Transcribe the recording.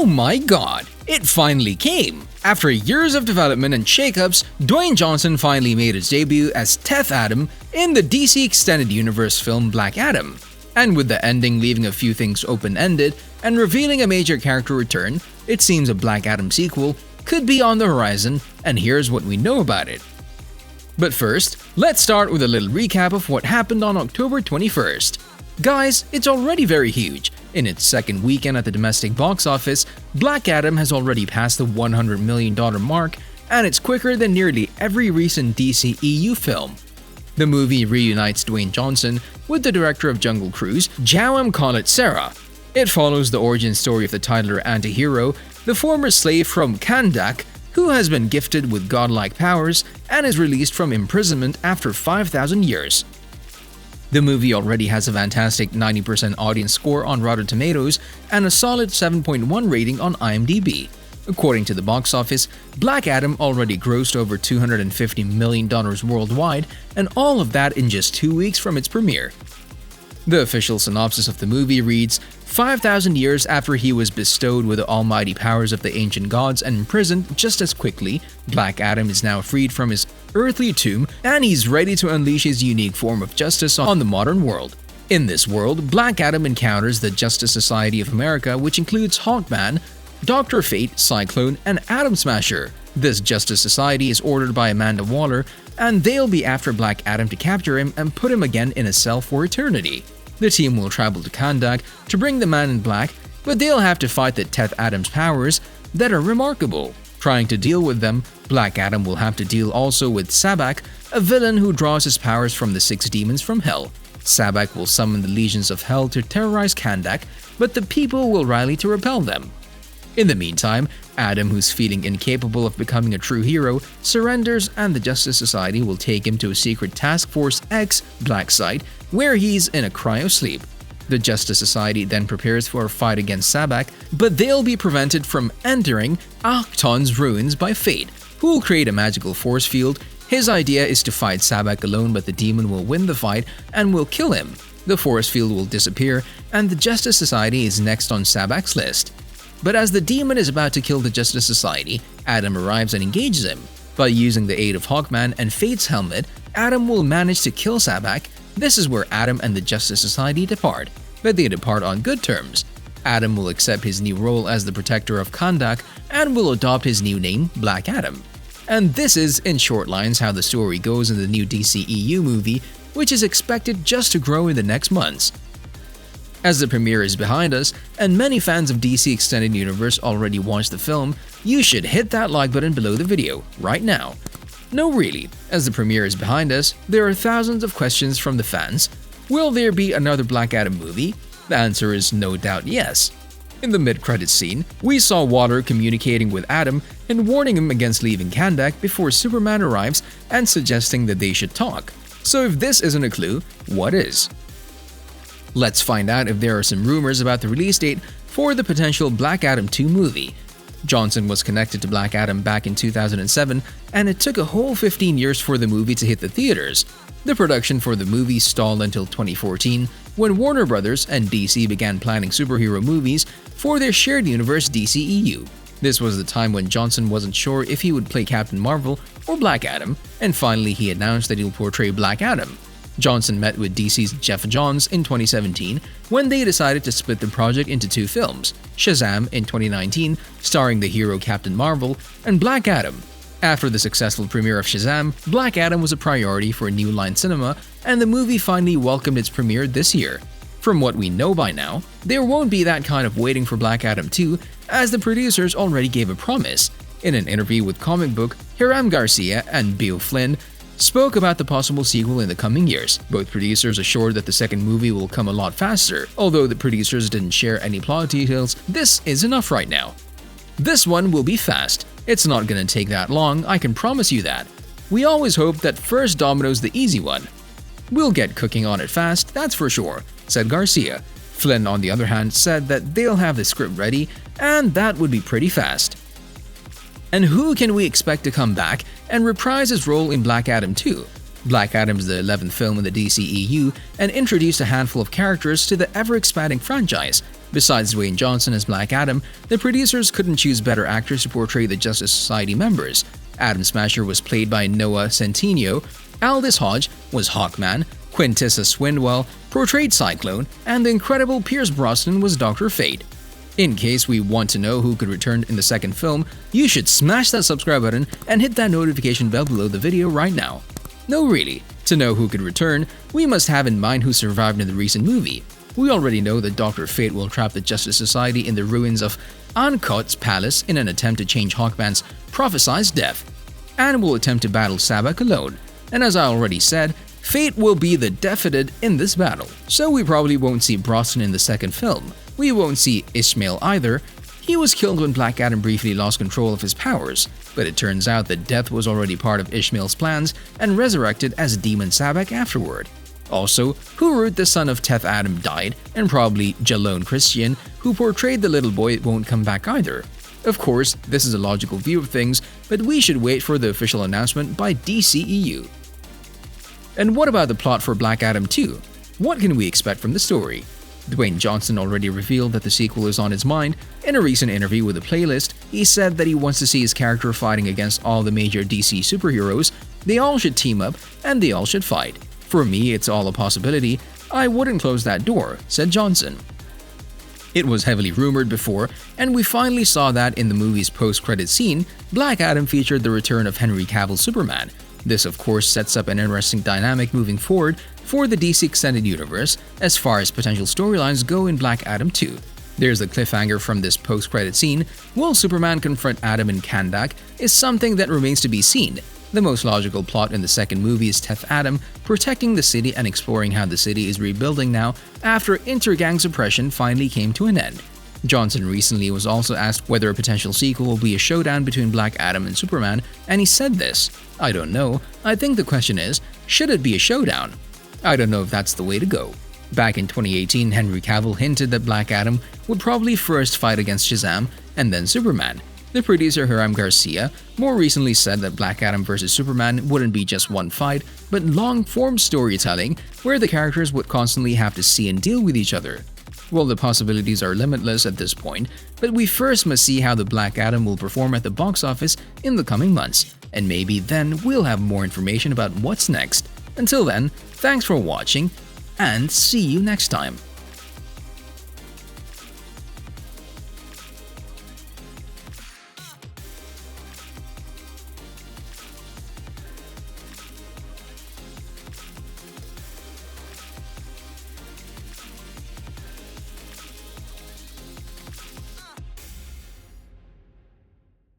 Oh my god, it finally came! After years of development and shakeups, Dwayne Johnson finally made his debut as Teth Adam in the DC Extended Universe film Black Adam. And with the ending leaving a few things open-ended and revealing a major character return, it seems a Black Adam sequel could be on the horizon, and here's what we know about it. But first, let's start with a little recap of what happened on October 21st. Guys, it's already very huge. In its second weekend at the domestic box office, Black Adam has already passed the $100 million mark, and it's quicker than nearly every recent DC EU film. The movie reunites Dwayne Johnson with the director of Jungle Cruise, Jaume Collet-Serra. It follows the origin story of the titular anti-hero, the former slave from Kahndaq, who has been gifted with godlike powers and is released from imprisonment after 5,000 years. The movie already has a fantastic 90% audience score on Rotten Tomatoes and a solid 7.1 rating on IMDb. According to the box office, Black Adam already grossed over $250 million worldwide, and all of that in just 2 weeks from its premiere. The official synopsis of the movie reads, 5,000 years after he was bestowed with the almighty powers of the ancient gods and imprisoned just as quickly, Black Adam is now freed from his earthly tomb and he's ready to unleash his unique form of justice on the modern world. In this world, Black Adam encounters the Justice Society of America, which includes Hawkman, Dr. Fate, Cyclone, and Atom Smasher. This Justice Society is ordered by Amanda Waller, and they'll be after Black Adam to capture him and put him again in a cell for eternity. The team will travel to Kahndaq to bring the Man in Black, but they'll have to fight the Teth Adam's powers that are remarkable. Trying to deal with them, Black Adam will have to deal also with Sabbac, a villain who draws his powers from the 6 demons from Hell. Sabbac will summon the legions of Hell to terrorize Kahndaq, but the people will rally to repel them. In the meantime, Adam, who's feeling incapable of becoming a true hero, surrenders, and the Justice Society will take him to a secret Task Force X black site where he's in a cryo-sleep. The Justice Society then prepares for a fight against Sabbac, but they'll be prevented from entering Achton's ruins by Fate, who will create a magical force field. His idea is to fight Sabbac alone, but the demon will win the fight and will kill him. The force field will disappear, and the Justice Society is next on Sabbac's list. But as the demon is about to kill the Justice Society, Adam arrives and engages him. By using the aid of Hawkman and Fate's helmet, Adam will manage to kill Sabbac. This is where Adam and the Justice Society depart, but they depart on good terms. Adam will accept his new role as the protector of Kahndaq and will adopt his new name, Black Adam. And this is, in short lines, how the story goes in the new DC EU movie, which is expected just to grow in the next months. As the premiere is behind us, and many fans of DC Extended Universe already watched the film, you should hit that like button below the video, right now. No really, as the premiere is behind us, there are thousands of questions from the fans. Will there be another Black Adam movie? The answer is no doubt yes. In the mid-credits scene, we saw Waller communicating with Adam and warning him against leaving Kahndaq before Superman arrives and suggesting that they should talk. So if this isn't a clue, what is? Let's find out if there are some rumors about the release date for the potential Black Adam 2 movie. Johnson was connected to Black Adam back in 2007, and it took a whole 15 years for the movie to hit the theaters. The production for the movie stalled until 2014, when Warner Bros. And DC began planning superhero movies for their shared universe DCEU. This was the time when Johnson wasn't sure if he would play Captain Marvel or Black Adam, and finally he announced that he'll portray Black Adam. Johnson met with DC's Geoff Johns in 2017 when they decided to split the project into 2 films, Shazam in 2019, starring the hero Captain Marvel, and Black Adam. After the successful premiere of Shazam, Black Adam was a priority for New Line Cinema, and the movie finally welcomed its premiere this year. From what we know by now, there won't be that kind of waiting for Black Adam 2, as the producers already gave a promise. In an interview with Comic Book, Hiram Garcia and Beau Flynn spoke about the possible sequel in the coming years. Both producers assured that the second movie will come a lot faster. Although the producers didn't share any plot details, this is enough right now. This one will be fast. It's not gonna take that long, I can promise you that. We always hope that first domino's the easy one. We'll get cooking on it fast, that's for sure, said Garcia. Flynn, on the other hand, said that they'll have the script ready, and that would be pretty fast. And who can we expect to come back and reprise his role in Black Adam 2? Black Adam is the 11th film in the DCEU and introduced a handful of characters to the ever-expanding franchise. Besides Dwayne Johnson as Black Adam, the producers couldn't choose better actors to portray the Justice Society members. Atom Smasher was played by Noah Centineo, Aldous Hodge was Hawkman, Quintessa Swindwell portrayed Cyclone, and the incredible Pierce Brosnan was Dr. Fate. In case we want to know who could return in the second film, you should smash that subscribe button and hit that notification bell below the video right now. No, really, to know who could return, we must have in mind who survived in the recent movie. We already know that Dr. Fate will trap the Justice Society in the ruins of Ankot's palace in an attempt to change Hawkman's prophesied death, and will attempt to battle Sabbac alone. And as I already said, Fate will be the defeated in this battle, so we probably won't see Brosnan in the second film. We won't see Ishmael either. He was killed when Black Adam briefly lost control of his powers, but it turns out that death was already part of Ishmael's plans and resurrected as Demon Sabbac afterward. Also, Hurut, the son of Teth Adam, died, and probably Jalone Christian, who portrayed the little boy, won't come back either. Of course, this is a logical view of things, but we should wait for the official announcement by DCEU. And what about the plot for Black Adam 2? What can we expect from the story? Dwayne Johnson already revealed that the sequel is on his mind. In a recent interview with The Playlist, he said that he wants to see his character fighting against all the major DC superheroes. They all should team up, and they all should fight. For me, it's all a possibility. I wouldn't close that door, said Johnson. It was heavily rumored before, and we finally saw that in the movie's post-credit scene. Black Adam featured the return of Henry Cavill's Superman. This, of course, sets up an interesting dynamic moving forward for the DC Extended Universe as far as potential storylines go in Black Adam 2. There's a cliffhanger from this post-credit scene. Will Superman confront Adam in Kahndaq is something that remains to be seen. The most logical plot in the second movie is Teth Adam protecting the city and exploring how the city is rebuilding now after intergang suppression finally came to an end. Johnson recently was also asked whether a potential sequel will be a showdown between Black Adam and Superman, and he said this: "I don't know. I think the question is, should it be a showdown? I don't know if that's the way to go." Back in 2018, Henry Cavill hinted that Black Adam would probably first fight against Shazam and then Superman. The producer Hiram Garcia more recently said that Black Adam vs. Superman wouldn't be just one fight, but long-form storytelling where the characters would constantly have to see and deal with each other. Well, the possibilities are limitless at this point, but we first must see how the Black Adam will perform at the box office in the coming months, and maybe then we'll have more information about what's next. Until then, thanks for watching, and see you next time.